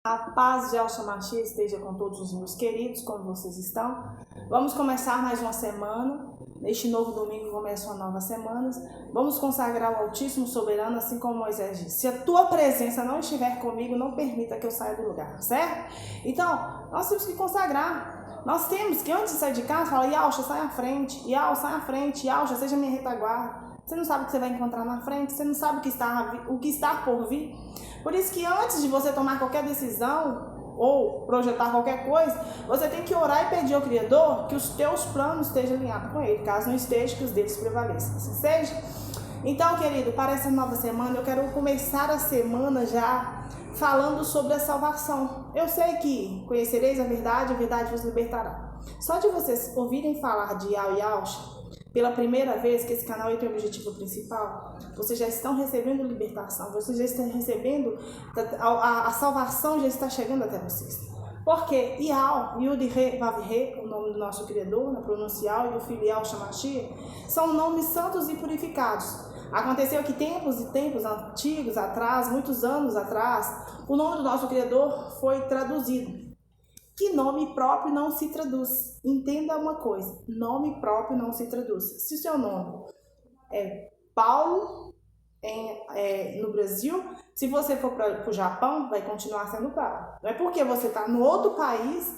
A paz de Yahshua Mashiach esteja com todos os meus queridos, como vocês estão. Vamos começar mais uma semana. Neste novo domingo começa uma nova semana. Vamos consagrar o Altíssimo Soberano, assim como Moisés disse. Se a tua presença não estiver comigo, não permita que eu saia do lugar, certo? Então, nós temos que consagrar. Nós temos que, antes de sair de casa, falar: Yahshua, sai à frente. Yahshua, sai à frente. Yahshua, seja minha retaguarda. Você não sabe o que você vai encontrar na frente, você não sabe o que está por vir. Por isso que antes de você tomar qualquer decisão ou projetar qualquer coisa, você tem que orar e pedir ao Criador que os teus planos estejam alinhados com Ele. Caso não esteja, que os deles prevaleçam. Assim seja. Então, querido, para essa nova semana, eu quero começar a semana já falando sobre a salvação. Eu sei que conhecereis a verdade vos libertará. Só de vocês ouvirem falar de Yahshua pela primeira vez, que esse canal tem o objetivo principal, vocês já estão recebendo libertação, vocês já estão recebendo, a salvação já está chegando até vocês. Porque Yahweh, Yud, Re, Vav, Re, o nome do nosso Criador, na pronuncial, e do Filho Yahshua Mashiach, são nomes santos e purificados. Aconteceu que tempos e tempos antigos atrás, muitos anos atrás, o nome do nosso Criador foi traduzido. Que nome próprio não se traduz. Entenda uma coisa, nome próprio não se traduz. Se o seu nome é Paulo no Brasil, se você for para o Japão, vai continuar sendo Paulo. Não é porque você está no outro país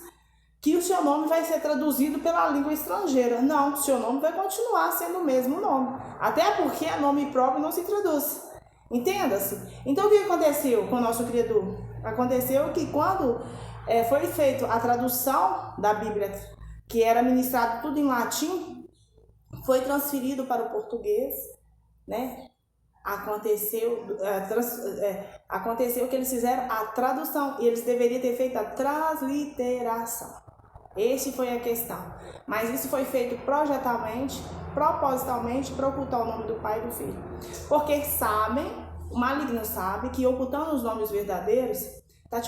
que o seu nome vai ser traduzido pela língua estrangeira. Não, o seu nome vai continuar sendo o mesmo nome. Até porque nome próprio não se traduz. Entenda-se? Então o que aconteceu com o nosso Criador? Aconteceu que quando foi feita a tradução da Bíblia, que era ministrado tudo em latim, foi transferido para o português, né? Aconteceu que eles fizeram a tradução e eles deveriam ter feito a transliteração. Essa foi a questão. Mas isso foi feito propositalmente, para ocultar o nome do Pai e do Filho. Porque o maligno sabe que ocultando os nomes verdadeiros, tá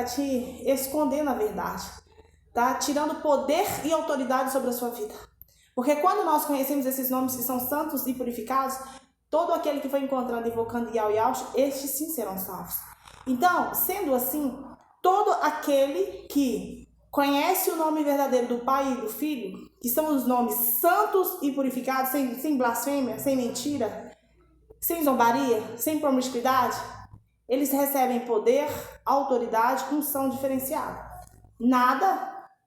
te escondendo a verdade, tá tirando poder e autoridade sobre a sua vida. Porque quando nós conhecemos esses nomes que são santos e purificados, todo aquele que foi encontrando e invocando Yahshua, estes sim serão salvos. Então, sendo assim, todo aquele que conhece o nome verdadeiro do Pai e do Filho, que são os nomes santos e purificados, sem blasfêmia, sem mentira, sem zombaria, sem promiscuidade, eles recebem poder, autoridade, unção diferenciada.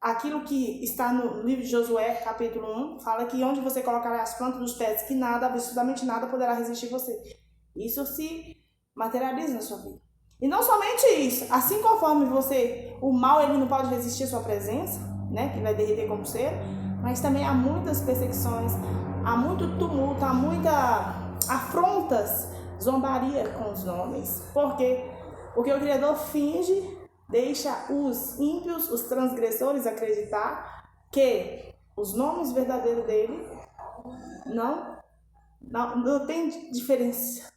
Aquilo que está no livro de Josué, capítulo 1, fala que onde você colocará as plantas dos pés, que nada, absolutamente nada poderá resistir você. Isso se materializa na sua vida. E não somente isso, assim conforme o mal ele não pode resistir à sua presença, né, que vai derreter como cera, mas também há muitas perseguições, há muito tumulto, há muitas afrontas, zombaria com os nomes. Por quê? Porque o Criador deixa os ímpios, os transgressores acreditar que os nomes verdadeiros dele não tem diferença.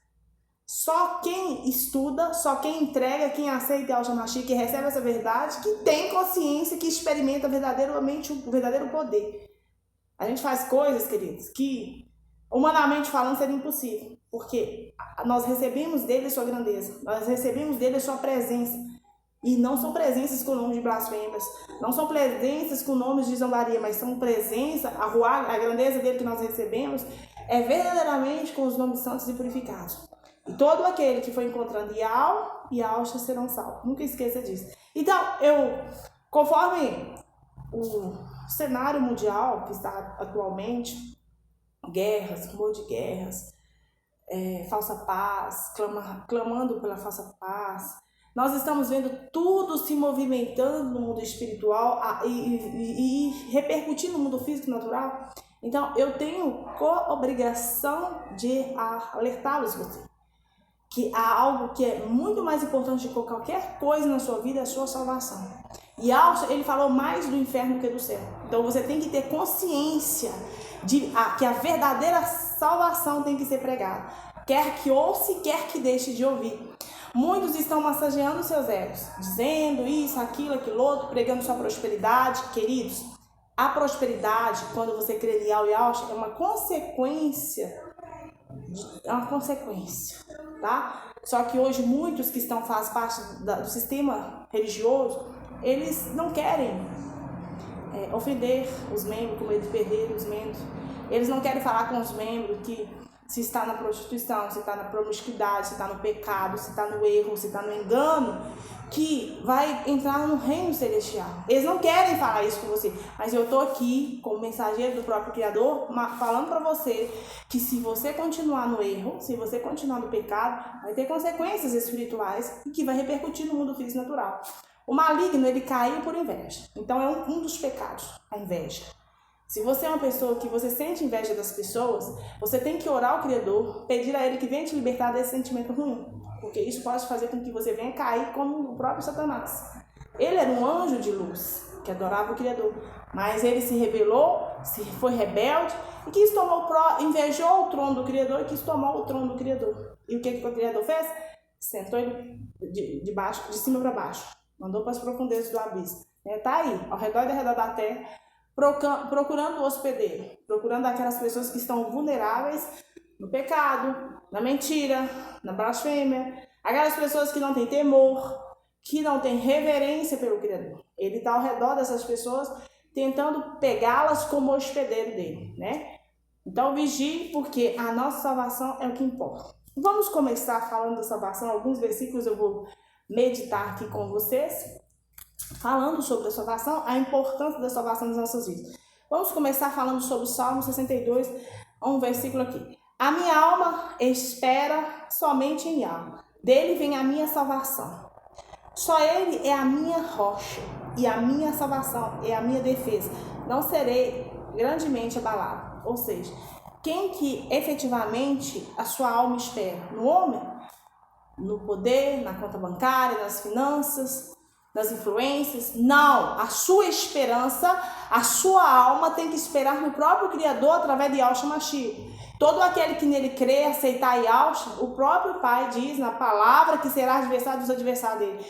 Só quem estuda, só quem entrega, quem aceita Yahshua Mashiach, que recebe essa verdade, que tem consciência, que experimenta verdadeiramente o verdadeiro poder. A gente faz coisas, queridos, que humanamente falando seria impossível, porque nós recebemos dele a sua grandeza, nós recebemos dele a sua presença, e não são presenças com nomes de blasfêmias, não são presenças com nomes de zombaria, mas são presença, a grandeza dele que nós recebemos é verdadeiramente com os nomes santos e purificados. E todo aquele que foi encontrando Yahshua serão salvos. Nunca esqueça disso. Então, conforme o cenário mundial que está atualmente, guerras, rumor de guerras, falsa paz, clamando pela falsa paz, nós estamos vendo tudo se movimentando no mundo espiritual e repercutindo no mundo físico e natural. Então, eu tenho obrigação de alertá-los você. Que há algo que é muito mais importante do que qualquer coisa na sua vida, é a sua salvação. E ele falou mais do inferno do que do céu. Então você tem que ter consciência que a verdadeira salvação tem que ser pregada. Quer que ouça, quer que deixe de ouvir. Muitos estão massageando seus egos, dizendo isso, aquilo, outro, pregando sua prosperidade. Queridos, a prosperidade, quando você crê em Yahshua, é uma consequência, tá? Só que hoje muitos que fazem parte do sistema religioso, eles não querem ofender os membros, com medo de perder os membros. Eles não querem falar com os membros que se está na prostituição, se está na promiscuidade, se está no pecado, se está no erro, se está no engano, que vai entrar no reino celestial. Eles não querem falar isso com você, mas eu estou aqui como mensageiro do próprio Criador, falando para você que se você continuar no erro, se você continuar no pecado, vai ter consequências espirituais e que vai repercutir no mundo físico natural. O maligno, ele caiu por inveja. Então é um dos pecados, a inveja. Se você é uma pessoa que você sente inveja das pessoas, você tem que orar ao Criador, pedir a Ele que venha te libertar desse sentimento ruim. Porque isso pode fazer com que você venha cair como o próprio Satanás. Ele era um anjo de luz, que adorava o Criador. Mas ele se rebelou, foi rebelde, e invejou o trono do Criador e quis tomar o trono do Criador. E o que o Criador fez? Sentou ele de cima para baixo. Mandou para as profundezas do abismo. Está aí, ao redor da terra, procurando o hospedeiro, procurando aquelas pessoas que estão vulneráveis no pecado, na mentira, na blasfêmia, aquelas pessoas que não têm temor, que não têm reverência pelo Criador. Ele está ao redor dessas pessoas, tentando pegá-las como hospedeiro dele, né? Então vigie, porque a nossa salvação é o que importa. Vamos começar falando da salvação. Alguns versículos eu vou meditar aqui com vocês, falando sobre a salvação, a importância da salvação nas nossas vidas. Vamos começar falando sobre o Salmo 62, um versículo aqui. A minha alma espera somente em Yahvé. Dele vem a minha salvação. Só Ele é a minha rocha e a minha salvação é a minha defesa. Não serei grandemente abalado. Ou seja, quem que efetivamente a sua alma espera? No homem? No poder, na conta bancária, nas finanças, nas influências? Não, a sua esperança, a sua alma tem que esperar no próprio Criador através de Yahshua Mashiach. Todo aquele que nele crê, aceitar Yahshua, o próprio Pai diz na palavra que será adversário dos adversários dele.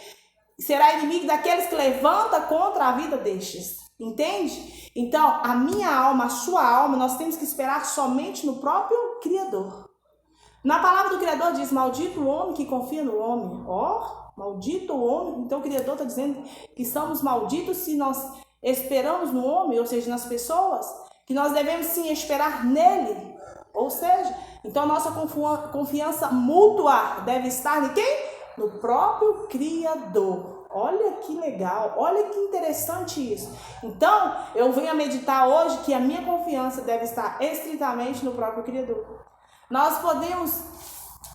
Será inimigo daqueles que levanta contra a vida destes. Entende? Então, a minha alma, a sua alma, nós temos que esperar somente no próprio Criador. Na palavra do Criador diz, maldito o homem que confia no homem. Maldito o homem. Então o Criador está dizendo que somos malditos se nós esperamos no homem, ou seja, nas pessoas, que nós devemos sim esperar nele. Ou seja, então a nossa confiança mútua deve estar em quem? No próprio Criador. Olha que legal, olha que interessante isso. Então, eu venho a meditar hoje que a minha confiança deve estar estritamente no próprio Criador. Nós podemos...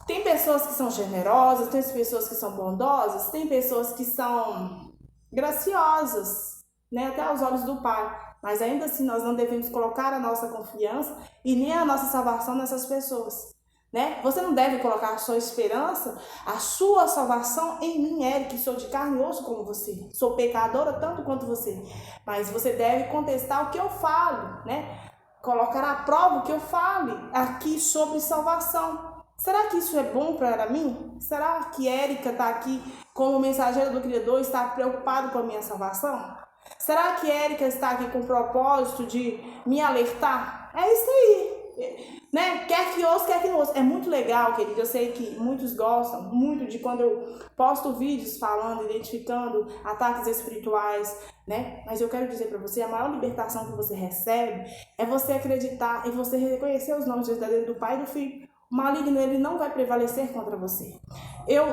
Tem pessoas que são generosas, tem pessoas que são bondosas, tem pessoas que são graciosas, né, até aos olhos do Pai. Mas ainda assim nós não devemos colocar a nossa confiança e nem a nossa salvação nessas pessoas, né? Você não deve colocar a sua esperança, a sua salvação em mim, Eric, que sou de carne e osso como você. Sou pecadora tanto quanto você. Mas você deve contestar o que eu falo, né? Colocar à prova o que eu fale aqui sobre salvação. Será que isso é bom para mim? Será que Érica está aqui como mensageira do Criador e está preocupada com a minha salvação? Será que Érica está aqui com o propósito de me alertar? É isso aí, né? Quer que ouça, quer que não ouça. É muito legal, querido. Eu sei que muitos gostam muito de quando eu posto vídeos falando, identificando ataques espirituais, né? Mas eu quero dizer para você, a maior libertação que você recebe é você acreditar e você reconhecer os nomes verdadeiros do Pai e do Filho. O maligno, ele não vai prevalecer contra você. Eu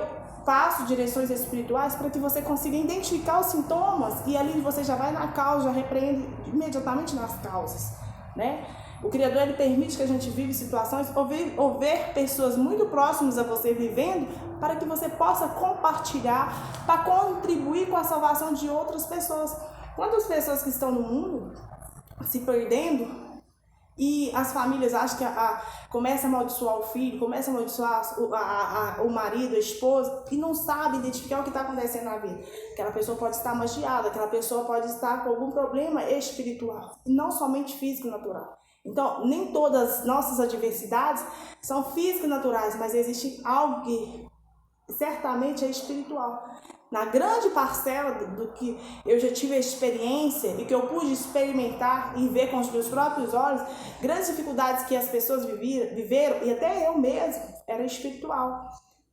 passo direções espirituais para que você consiga identificar os sintomas e ali você já vai na causa, já repreende imediatamente nas causas, né? O Criador, ele permite que a gente vive situações ou ver pessoas muito próximas a você vivendo para que você possa compartilhar, para contribuir com a salvação de outras pessoas. Quantas pessoas que estão no mundo se perdendo e as famílias acham que começa a amaldiçoar o filho, começa a amaldiçoar o marido, a esposa, e não sabe identificar o que está acontecendo na vida. Aquela pessoa pode estar magiada, aquela pessoa pode estar com algum problema espiritual, e não somente físico e natural. Então, nem todas as nossas adversidades são físicas e naturais, mas existe algo que certamente é espiritual. Na grande parcela do que eu já tive a experiência e que eu pude experimentar e ver com os meus próprios olhos, grandes dificuldades que as pessoas viveram, e até eu mesmo, era espiritual.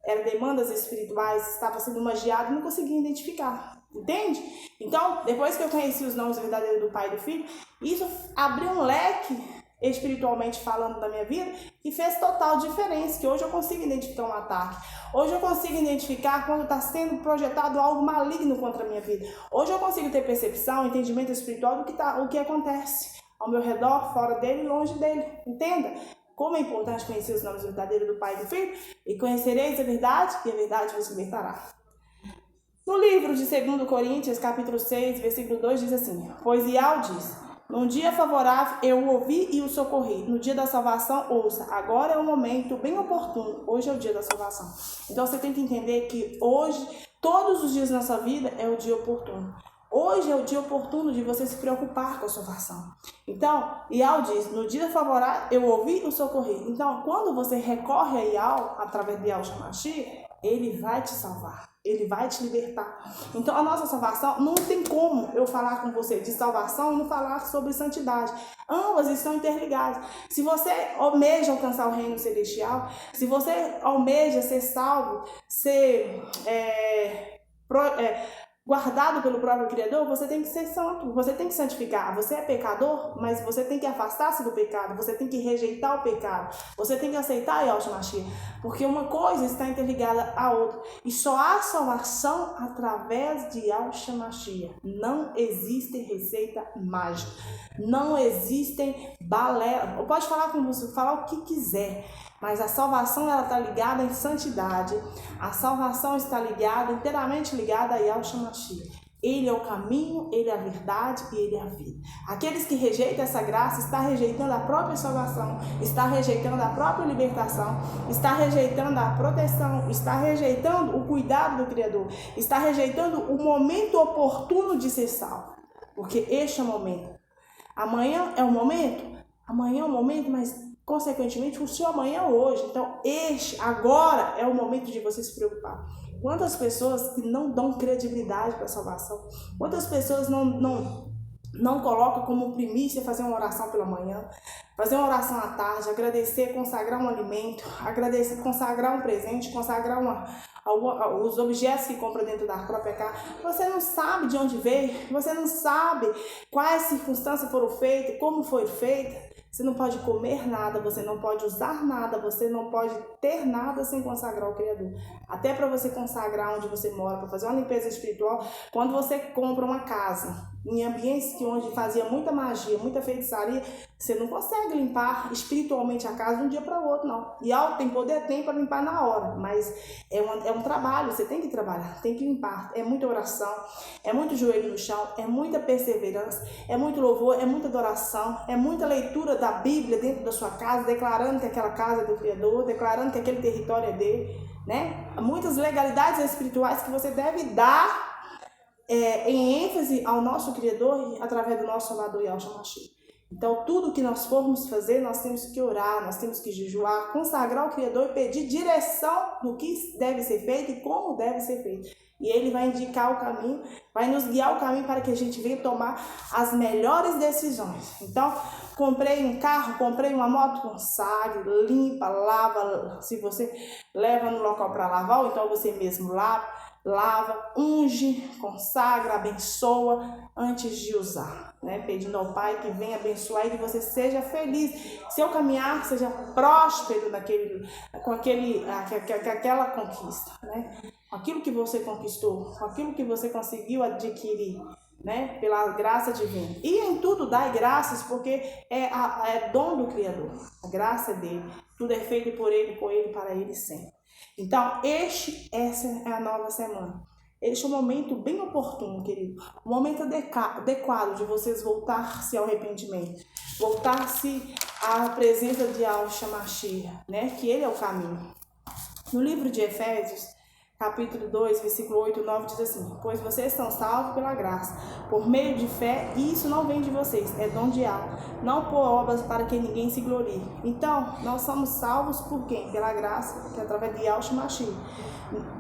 eram demandas espirituais, estava sendo magiado e não conseguia identificar. Entende? Então, depois que eu conheci os nomes verdadeiros do Pai e do Filho, isso abriu um leque espiritualmente falando da minha vida e fez total diferença, que hoje eu consigo identificar um ataque. Hoje eu consigo identificar quando está sendo projetado algo maligno contra a minha vida. Hoje eu consigo ter percepção, entendimento espiritual o que acontece ao meu redor, fora dele e longe dele. Entenda? Como é importante conhecer os nomes verdadeiros do Pai e do Filho, e conhecereis a verdade, e a verdade vos libertará. No livro de 2 Coríntios, capítulo 6, versículo 2, diz assim: Pois Ial diz, num dia favorável eu o ouvi e o socorri, no dia da salvação ouça, agora é o momento bem oportuno, hoje é o dia da salvação. Então você tem que entender que hoje, todos os dias na sua vida é o dia oportuno. Hoje é o dia oportuno de você se preocupar com a salvação. Então, Ial diz, no dia favorável eu ouvi e o socorri. Então, quando você recorre a Ial, através de Ial Shamashi, ele vai te salvar. Ele vai te libertar. Então, a nossa salvação, não tem como eu falar com você de salvação e não falar sobre santidade. Ambas estão interligadas. Se você almeja alcançar o reino celestial, se você almeja ser salvo, ser guardado pelo próprio Criador, você tem que ser santo, você tem que santificar. Você é pecador, mas você tem que afastar-se do pecado, você tem que rejeitar o pecado, você tem que aceitar Yahshua Mashiach, porque uma coisa está interligada à outra, e só há salvação através de Yahshua Mashiach. Não existe receita mágica, não existem balela, pode falar com você, falar o que quiser, mas a salvação ela está ligada em santidade. A salvação está ligada, inteiramente ligada a Yahshua Mashiach. Ele é o caminho, ele é a verdade e ele é a vida. Aqueles que rejeitam essa graça estão rejeitando a própria salvação, está rejeitando a própria libertação, está rejeitando a proteção, está rejeitando o cuidado do Criador, está rejeitando o momento oportuno de ser salvo. Porque este é o momento. Amanhã é o momento, mas consequentemente, o seu amanhã é hoje. Então, agora é o momento de você se preocupar. Quantas pessoas que não dão credibilidade para a salvação? Quantas pessoas não colocam como primícia fazer uma oração pela manhã, fazer uma oração à tarde, agradecer, consagrar um alimento, agradecer, consagrar um presente, consagrar os objetos que compra dentro da própria casa. Você não sabe de onde veio, você não sabe quais circunstâncias foram feitas, como foi feita. Você não pode comer nada, você não pode usar nada, você não pode ter nada sem consagrar o Criador. Até para você consagrar onde você mora, para fazer uma limpeza espiritual, quando você compra uma casa, em ambientes onde fazia muita magia, muita feitiçaria, você não consegue limpar espiritualmente a casa de um dia para o outro, não. E algo tem poder, tem para limpar na hora, mas é um trabalho, você tem que trabalhar, tem que limpar. É muita oração, é muito joelho no chão, é muita perseverança, é muito louvor, é muita adoração, é muita leitura da Bíblia dentro da sua casa, declarando que aquela casa é do Criador, declarando que aquele território é dele, né? Muitas legalidades espirituais que você deve dar em ênfase ao nosso Criador e através do nosso Salvador Yahshua Mashiach. Então, tudo que nós formos fazer, nós temos que orar, nós temos que jejuar, consagrar o Criador e pedir direção do que deve ser feito e como deve ser feito. E Ele vai indicar o caminho, vai nos guiar o caminho para que a gente venha tomar as melhores decisões. Então, comprei um carro, comprei uma moto, consagre, limpa, lava. Se você leva no local para lavar, ou então você mesmo lava, unge, consagra, abençoa antes de usar, né? Pedindo ao Pai que venha abençoar e que você seja feliz, seu caminhar seja próspero com aquela conquista, né? Com aquilo que você conquistou, com aquilo que você conseguiu adquirir, né? Pela graça divina. E em tudo dai graças, porque é dom do Criador, a graça é dele, tudo é feito por ele, com ele, para ele sempre. Então, essa é a nova semana. Este é um momento bem oportuno, querido. Um momento adequado de vocês voltar-se ao arrependimento. Voltar-se à presença de Yahshua Mashiach, né? Que ele é o caminho. No livro de Efésios, capítulo 2, versículo 8 e 9, diz assim: Pois vocês são salvos pela graça, por meio de fé, e isso não vem de vocês, é dom de Yahweh, não por obras para que ninguém se glorie. Então, nós somos salvos por quem? Pela graça, que é através de Yahshua Mashiach.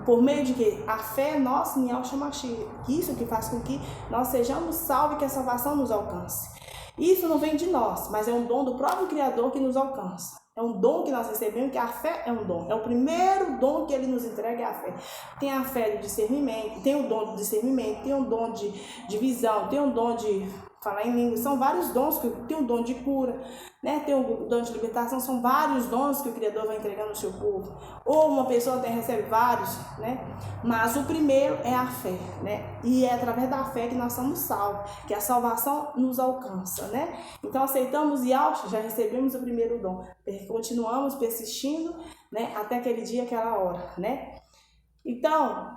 Por meio de quê? A fé nossa em Yahshua Mashiach. Isso que faz com que nós sejamos salvos e que a salvação nos alcance. Isso não vem de nós, mas é um dom do próprio Criador que nos alcança. É um dom que nós recebemos, que a fé é um dom. É o primeiro dom que ele nos entrega, é a fé. Tem a fé de discernimento, tem o dom de discernimento, tem o dom de visão, tem o dom de falar em língua. São vários dons, tem o dom de cura, né? Tem o dom de libertação. São vários dons que o Criador vai entregando ao seu povo. Ou uma pessoa recebe vários, né? Mas o primeiro é a fé, né? E é através da fé que nós somos salvos, que a salvação nos alcança, né? Então aceitamos e já recebemos o primeiro dom. Continuamos persistindo, né? Até aquele dia, aquela hora, né? Então,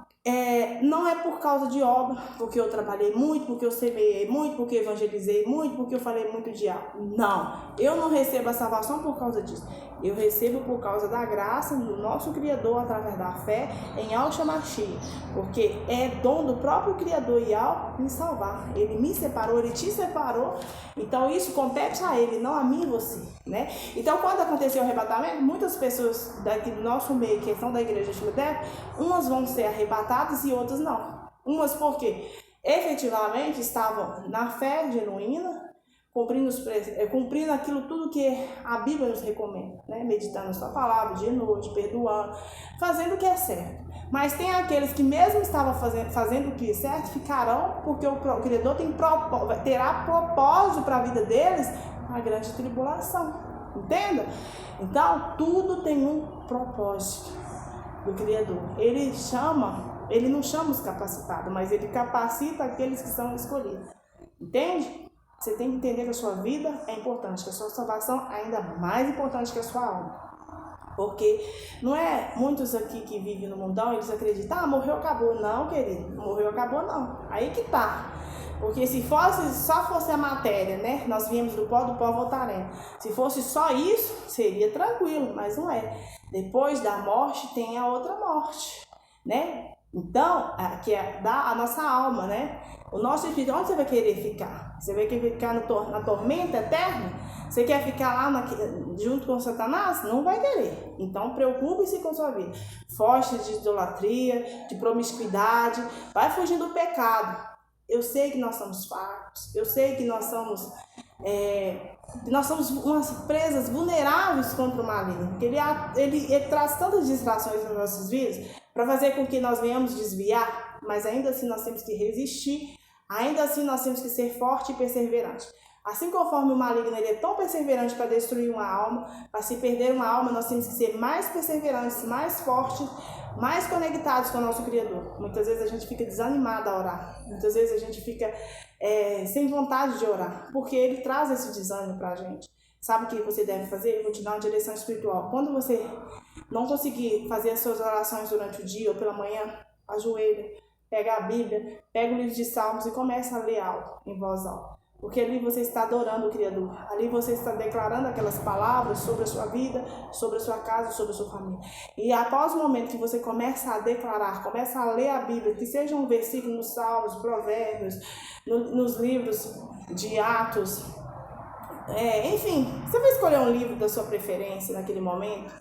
não é por causa de obra, porque eu trabalhei muito, porque eu semeei muito, porque eu evangelizei muito, porque eu falei muito de algo. Não, eu não recebo a salvação por causa disso. Eu recebo por causa da graça do nosso Criador, através da fé em Yahshua Mashiach, porque é dom do próprio Criador Yahweh me salvar. Ele me separou, ele te separou, então isso compete a ele, não a mim e você, né? Então, quando aconteceu o arrebatamento, muitas pessoas daqui do nosso meio, que são da igreja Filadélfia, umas vão ser arrebatadas e outras não. Umas porque efetivamente estavam na fé genuína, cumprindo aquilo tudo que a Bíblia nos recomenda, né? Meditando a sua palavra dia e noite, perdoando, fazendo o que é certo. Mas tem aqueles que mesmo estavam fazendo o que é certo, ficarão, porque o Criador terá propósito para a vida deles, a grande tribulação. Entenda? Então, tudo tem um propósito do Criador. Ele não chama os capacitados, mas ele capacita aqueles que são escolhidos. Entende? Você tem que entender que a sua vida é importante, que a sua salvação é ainda mais importante que a sua alma. Porque não é muitos aqui que vivem no mundão, eles acreditam, morreu, acabou. Não, querido, morreu, acabou não. Aí que tá. Porque se só fosse a matéria, né? Nós viemos do pó voltaremos. Se fosse só isso, seria tranquilo, mas não é. Depois da morte tem a outra morte, né? Então, que é a nossa alma, né? O nosso espírito, onde você vai querer ficar? Você vai querer ficar na tormenta eterna? Você quer ficar lá junto com Satanás? Não vai querer. Então, preocupe-se com a sua vida. Foge de idolatria, de promiscuidade. Vai fugir do pecado. Eu sei que nós somos fracos. Eu sei que nós somos umas presas vulneráveis contra o maligno. Porque ele traz tantas distrações nas nossas vidas para fazer com que nós venhamos desviar. Mas ainda assim nós temos que resistir. Ainda assim nós temos que ser forte e perseverante. Assim conforme o maligno ele é tão perseverante para destruir uma alma, para se perder uma alma, nós temos que ser mais perseverantes, mais fortes, mais conectados com o nosso Criador. Muitas vezes a gente fica desanimado a orar. Muitas vezes a gente fica sem vontade de orar, porque ele traz esse desânimo para a gente. Sabe o que você deve fazer? Eu vou te dar uma direção espiritual. Quando você não conseguir fazer as suas orações durante o dia ou pela manhã, ajoelha, pega a Bíblia, pega o livro de Salmos e começa a ler alto, em voz alta. Porque ali você está adorando o Criador. Ali você está declarando aquelas palavras sobre a sua vida, sobre a sua casa, sobre a sua família. E após o momento que você começa a declarar, começa a ler a Bíblia, que seja um versículo nos Salmos, Provérbios, nos livros de Atos, enfim, você vai escolher um livro da sua preferência naquele momento.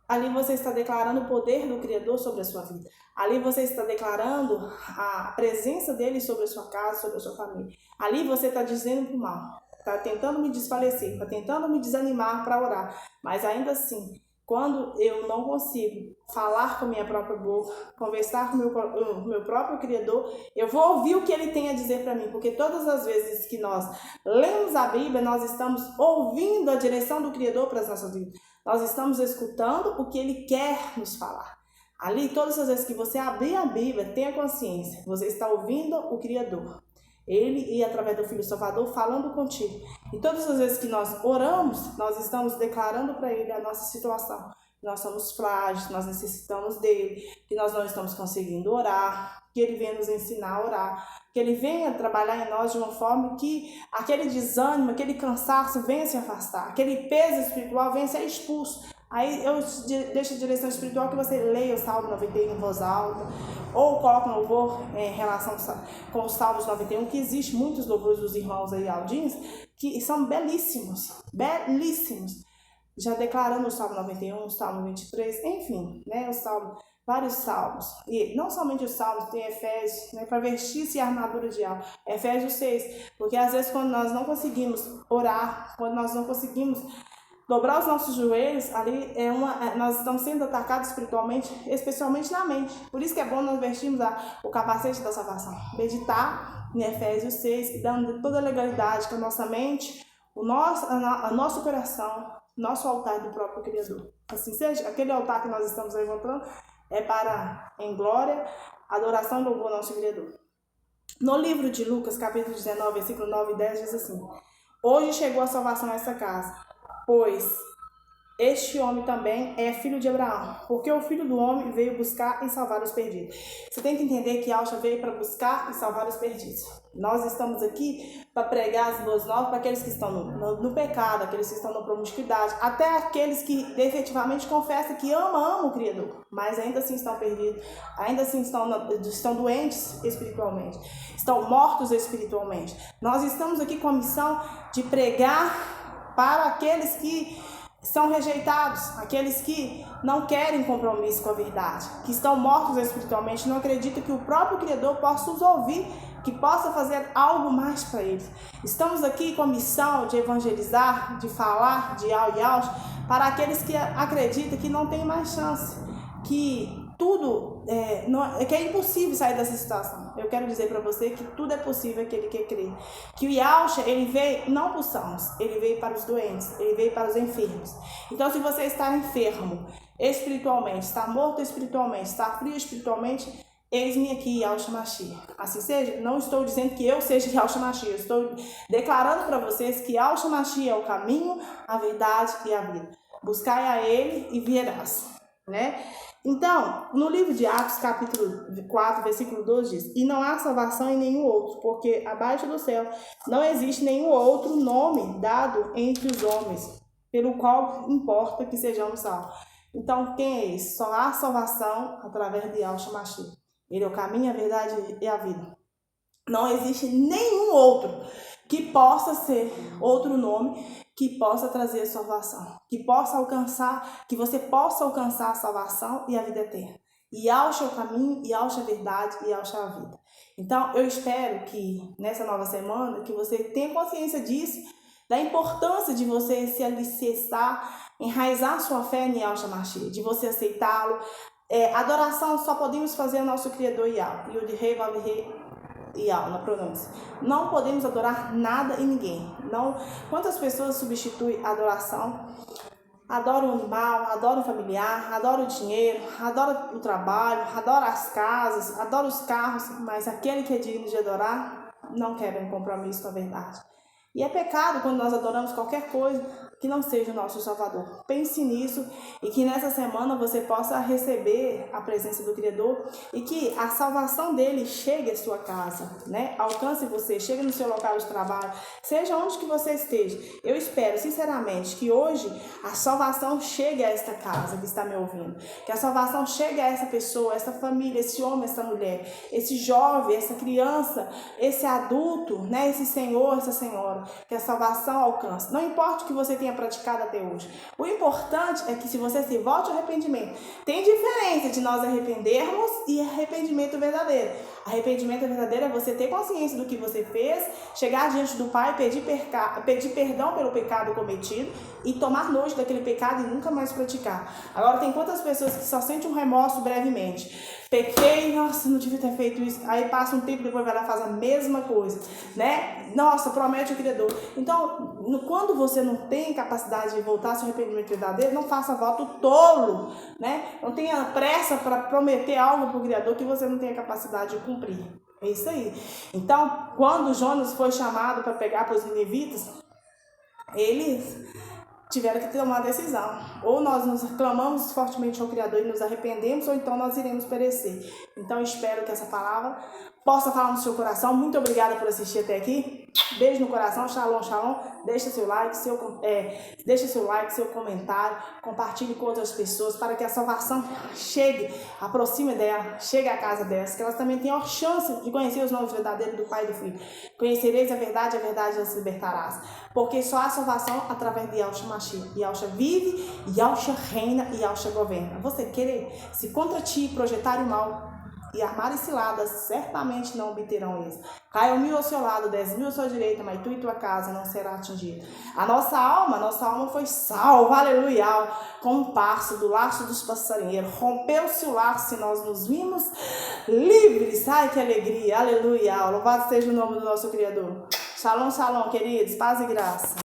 Ali você está declarando o poder do Criador sobre a sua vida. Ali você está declarando a presença dele sobre a sua casa, sobre a sua família. Ali você está dizendo para o mal, está tentando me desfalecer, está tentando me desanimar para orar. Mas ainda assim, quando eu não consigo falar com a minha própria boca, conversar com o meu próprio Criador, eu vou ouvir o que ele tem a dizer para mim. Porque todas as vezes que nós lemos a Bíblia, nós estamos ouvindo a direção do Criador para as nossas vidas. Nós estamos escutando o que ele quer nos falar. Ali, todas as vezes que você abrir a Bíblia, tenha consciência, você está ouvindo o Criador. Ele e através do Filho Salvador falando contigo. E todas as vezes que nós oramos, nós estamos declarando para ele a nossa situação. Nós somos frágeis, nós necessitamos dele, que nós não estamos conseguindo orar, que ele venha nos ensinar a orar, que ele venha trabalhar em nós de uma forma que aquele desânimo, aquele cansaço venha se afastar, aquele peso espiritual venha ser expulso. Aí eu deixo a direção espiritual que você leia o Salmo 91 em voz alta, ou coloque um louvor em relação com os Salmos 91, que existe muitos louvores dos irmãos aí aldins, que são belíssimos, belíssimos. Já declarando o Salmo 91, o Salmo 23, enfim, né, vários salmos. E não somente os salmos, tem Efésios, né, para vestir-se a armadura de alma. Efésios 6, porque às vezes quando nós não conseguimos orar, quando nós não conseguimos Dobrar os nossos joelhos, ali nós estamos sendo atacados espiritualmente, especialmente na mente. Por isso que é bom nós vestirmos o capacete da salvação. Meditar em Efésios 6, dando toda a legalidade com a nossa mente, o nosso coração, nosso altar do próprio Criador. Assim seja, aquele altar que nós estamos levantando é para, em glória, adoração e louvor ao nosso Criador. No livro de Lucas, capítulo 19, versículo 9 e 10, diz assim: hoje chegou a salvação a essa casa, pois este homem também é filho de Abraão, porque o Filho do Homem veio buscar e salvar os perdidos. Você tem que entender que Yahshua veio para buscar e salvar os perdidos. Nós estamos aqui para pregar as boas novas para aqueles que estão no pecado, aqueles que estão na promiscuidade, até aqueles que efetivamente confessam que amam o Criador, mas ainda assim estão perdidos, ainda assim estão doentes espiritualmente, estão mortos espiritualmente. Nós estamos aqui com a missão de pregar para aqueles que são rejeitados, aqueles que não querem compromisso com a verdade, que estão mortos espiritualmente, não acreditam que o próprio Criador possa os ouvir, que possa fazer algo mais para eles. Estamos aqui com a missão de evangelizar, de falar de para aqueles que acreditam que não tem mais chance, que tudo que é impossível sair dessa situação. Eu quero dizer para você que tudo é possível aquele que crê. Que o Yahshua, ele veio não para os sãos, ele veio para os doentes, ele veio para os enfermos. Então, se você está enfermo espiritualmente, está morto espiritualmente, está frio espiritualmente, eis-me aqui, Yahshua Mashiach. Assim seja, não estou dizendo que eu seja Yahshua Mashiach, estou declarando para vocês que Yahshua Mashiach é o caminho, a verdade e a vida. Buscai a ele e verás, né? Então, no livro de Atos, capítulo 4, versículo 12, diz: e não há salvação em nenhum outro, porque abaixo do céu não existe nenhum outro nome dado entre os homens, pelo qual importa que sejamos salvos. Então, quem é esse? Só há salvação através de Yahshua Mashiach. Ele é o caminho, a verdade e a vida. Não existe nenhum outro que possa ser outro nome, que possa trazer salvação, que você possa alcançar a salvação e a vida eterna. Yahshua é o caminho, Yahshua é a verdade e Yahshua é a vida. Então, eu espero que nessa nova semana, que você tenha consciência disso, da importância de você se alicerçar, enraizar sua fé em Yahshua Mashiach, de você aceitá-lo. Adoração só podemos fazer ao nosso Criador Yahweh, Yud-Hei, Vav-Hei, na pronúncia. Não podemos adorar nada e ninguém. Não. Quantas pessoas substituem a adoração? Adoram o animal, adoram o familiar, adoram o dinheiro, adoram o trabalho, adoram as casas, adoram os carros, mas aquele que é digno de adorar não quer um compromisso com a verdade. E é pecado quando nós adoramos qualquer coisa que não seja o nosso Salvador. Pense nisso e que nessa semana você possa receber a presença do Criador e que a salvação dele chegue à sua casa, né? Alcance você, chegue no seu local de trabalho, seja onde que você esteja. Eu espero, sinceramente, que hoje a salvação chegue a esta casa que está me ouvindo, que a salvação chegue a essa pessoa, essa família, esse homem, essa mulher, esse jovem, essa criança, esse adulto, né? Esse senhor, essa senhora, que a salvação alcance. Não importa o que você tenha praticado até hoje. O importante é que se você se volte ao arrependimento. Tem diferença de nós arrependermos e arrependimento verdadeiro. Arrependimento verdadeiro é você ter consciência do que você fez, chegar diante do Pai, pedir perdão pelo pecado cometido e tomar nojo daquele pecado e nunca mais praticar. Agora, tem quantas pessoas que só sentem um remorso brevemente? Pequei, nossa, não devia ter feito isso. Aí passa um tempo, depois vai lá e faz a mesma coisa, né? Nossa, promete o Criador. Então, quando você não tem capacidade de voltar ao seu arrependimento verdadeiro, não faça voto tolo, né? Não tenha pressa para prometer algo para o Criador que você não tenha capacidade de cumprir. É isso aí. Então, quando Jonas foi chamado para pegar para os ninivitas, eles tiveram que tomar uma decisão. Ou nós nos clamamos fortemente ao Criador e nos arrependemos, ou então nós iremos perecer. Então, espero que essa palavra possa falar no seu coração. Muito obrigada por assistir até aqui. Beijo no coração. Shalom, shalom. Deixa seu like, seu comentário. Compartilhe com outras pessoas para que a salvação chegue, aproxime dela, chegue à casa delas, que elas também tenham a chance de conhecer os nomes verdadeiros do Pai e do Filho. Conhecereis a verdade as libertarás. Porque só há salvação através de Yahshua Mashiach. Yahshua vive, Yahshua reina e Yahshua governa. Você querer se contra ti projetar o mal e armar ciladas, certamente não obterão isso. Caiam 1000 ao seu lado, 10.000 à sua direita, mas tu e tua casa não será atingida. A nossa alma foi salva, aleluia, com um passo do laço dos passarinheiros. Rompeu-se o laço e nós nos vimos livres. Ai, que alegria, aleluia. Louvado seja o nome do nosso Criador. Shalom, shalom, queridos, paz e graça.